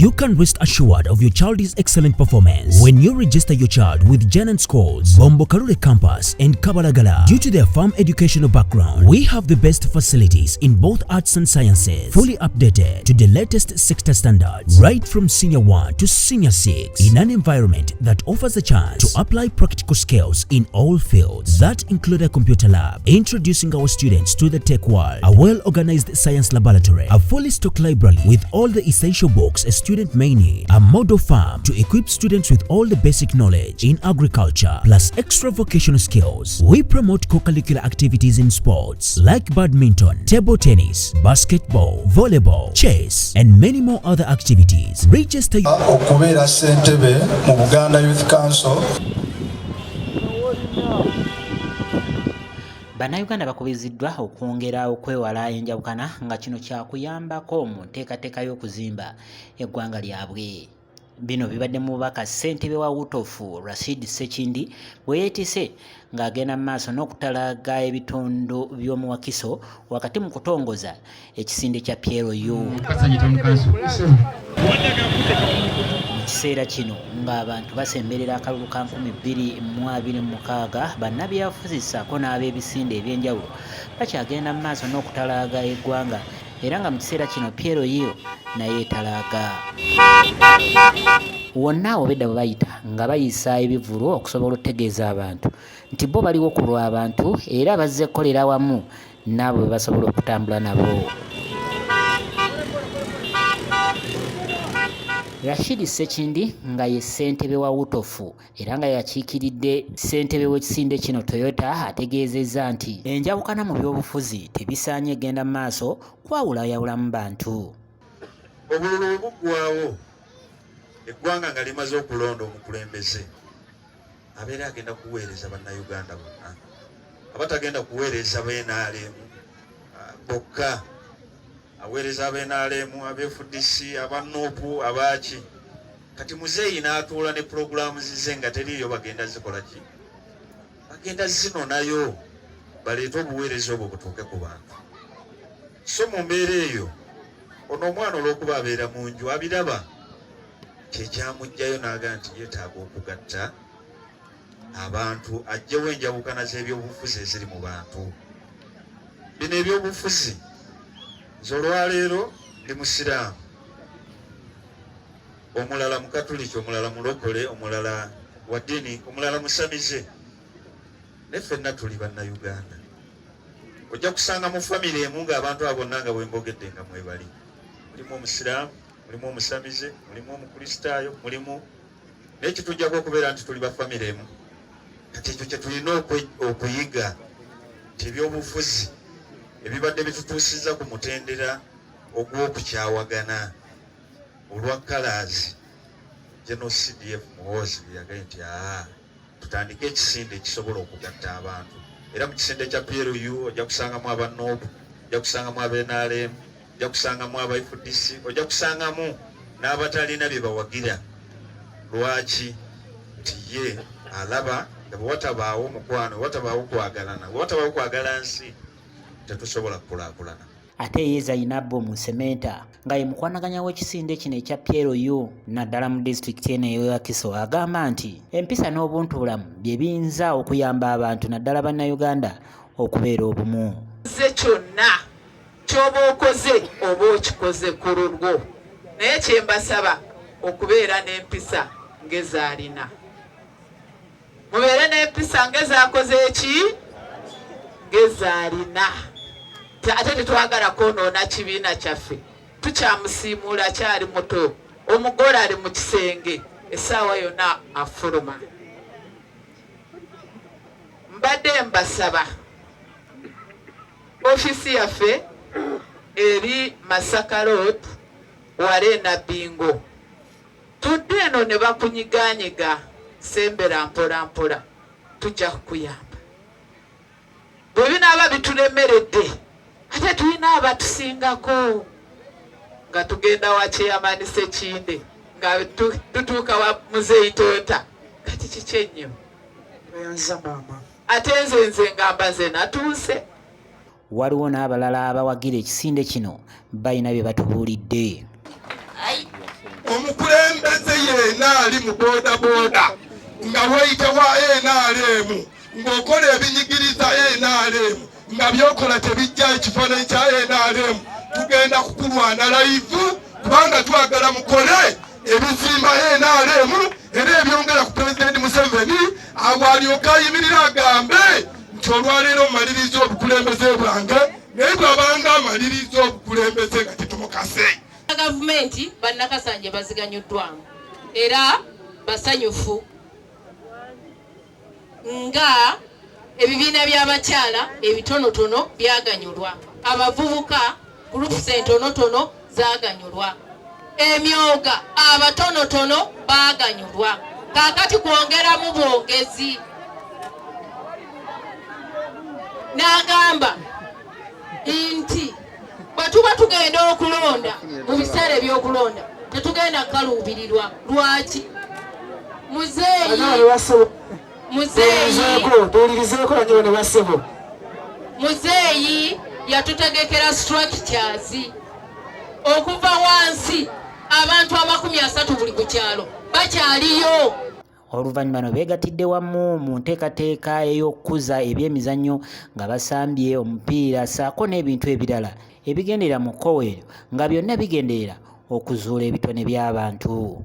You can rest assured of your child's excellent performance when you register your child with Janan Schools, Bombo Karule Campus and Kabalagala. Due to their firm educational background, we have the best facilities in both arts and sciences, fully updated to the latest sector standards, right from Senior 1 to Senior 6, in an environment that offers a chance to apply practical skills in all fields. That include a computer lab, introducing our students to the tech world, a well-organized science laboratory, a fully stocked library with all the essential books a student may need, a model farm to equip students with all the basic knowledge in agriculture, plus extra vocational skills. We promote co-curricular activities in sports like badminton, table tennis, basketball, volleyball, chess, and many more other activities. Register okubera Ssentebe mu Buganda Youth Council. Bannayuganda bakubiziddwa okwongera okwewala enjawukana nga kino kyakuyambako mu nteekateeka y'okuzimba eggwanga lyabwe. Bino bibadde mu bubaka ssentebe wa Wutofu Rashid Ssekindi bwe yeetise ng'agenda mu maaso n'okutalaga ebitundu by'omu Wakiso wakati mu kutongoza ekisinde kya PLU. Mu kiseera kino ng'abantu basemberera akalulu ka 2026 bannabyabufuzi ssaako n'ab'ebisinde eby'enjawulo bakyagenda mu maaso n'okutalaga eggwanga era nga mu kiseera kino PLU naye etalaaga. Wonna obedda bwe bayita nga bayisa ebivulu okusobola okutegeeza abantu nti bo baliwo ku lw'abantu era bazze kukolera wamu n'abo bwe basobola okutambula nabo. Rashid Ssekindi nga ye ssentebe wa Wutofu era nga yakiikiridde ssentebe w'ekisinde kino Toyota ategeezezza nti enjawukana mu by'obufuzi tebisaanye genda mu maaso kwawulayawulamu bantu. Obululu buggwawo eggwanga nga limaze okulonda omukulembeze abeera agenda kuweereza bannayuganda bonna abatagenda kuweereza b'NRM bokka, aweereza ab'NRM, ab'FDC, abanoopu, abaaki. Kati muzeeyi n'atuula ne pulogulaamu zize nga teriiyo bagenda zikola ki? Bagenda zinonayo baleete obuweereza obwo butuuke ku bantu. So mu mbeera eyo ono omwana olw'okuba abeera mu nju abiraba kyekyamugjayo n'aga nti yeetaaga okugatta abantu ajjewo enjawukana z'ebyobufuzi eziri mu bantu. Bino ebyobufuzi z'olwaleero ndi musiraamu, omulala mukatuliki, omulala mulokole, omulala wa ddiini, omulala musamize, ne ffenna tuli bannayuganda. Ojja kusanga mu famire emu ng'abantu abo bonna nga bwe mbogedde nga mwebali. Mulimu omusiraamu, mulimu omusamize, mulimu omukristaayo, mulimu n'ekitujjako okubeera nti tuli ba famire emu. Kati ekyo kye tulina okuyiga nti ebyobufuzi ebibadde bitutuusizza ku mutendera ogw'okukyawagana olwa kalaazi General CDF Muhoozi yagaye nti tutandike ekisinde ekisobola okugatta abantu. Era mu kisinde kya PLU ojja kusangamu abanoopu, ojja kusangamu ab'NRM, ojja kusangamu aba FDC, ojja kusangamu n'abatalina bye bawagira. Lwaki? Nti ye alaba nga bwe watabaawo mukwano, watabaawo kwagalana, watabaawo kwagala nsi tetusobola kukulaakulana. Ate ye Zainabo Musementa nga ye mukwanaganya w'ekisinde kino ekya PLU naddala mu disitulikiti eno ey'e Wakiso agamba nti empisa n'obuntubulamu bye biyinza okuyamba abantu naddala bannayuganda okubeera obumu. Ze kyonna ky'oba okoze oba okikoze ku lulwo, naye kye mbasaba okubeera n'empisa ng'ezaalina. Mubeere n'empisa ng'ezaakoze eki? Ng'ezaalina. Ate tetwagala kwonoona kibiina kyaffe, tukyamusiimuula kyali muto, omugole ali mu kisenge essaawa yonna afuluma. Mbadde mbasaba ofiisi yaffe eri Masaka Road wale na Bingo, tudde eno ne bakunyiganyiga sembera mpola mpola, tujja kukuyamba. Bwe binaaba bitulemeredde ate tulina abatusingako nga tugenda wa Chairman Ssekindi nga tutuuka wa Muzeeyi Toyota. Kati kiki ennyo ate nze ngamba nze natuuse. Waliwo n'abalala abawagira ekisinde kino balina bye batubuulidde. ali mu bodaboda nga weyita wa NRM ng'okola ebinyigiriza NRM nga byokola tebijja ekifaananyi kya NRM tugenda kukulwana live kubanga twagala mukole ebizimba NRM era ebyongera ku Pulezidenti Museveni awo alyoka ayimirira agambe nti olwaleero mmaliriza obukulembeze bwange naye bw'abanga amaliriza obukulembeze nga tetumukase. Gavumenti bannakasanje baziganyuddwamu era basanyufu nga ebibiina by'abakyala ebitonotono byaganyulwa, abavubuka gurupusi entonotono zaganyulwa, emyoga abatonotono baganyulwa, kaakati kwongeramu bwongezi. N'agamba nti bwe tuba tugenda okulonda mu biseera eby'okulonda tetugenda kukaluubirirwa. Lwaki? Muzeeyi yatutegekera structures okuva wansi abantu 30 buli ku kyalo bakyaliyo. Oluvannyuma no beegatidde wamu mu nteekateeka ey'okukuza ebyemizannyo nga basambye omupiira ssaako n'ebintu ebirala ebigendera mu kkowe eryo nga byonna bigenderera okuzuula ebitone by'abantu.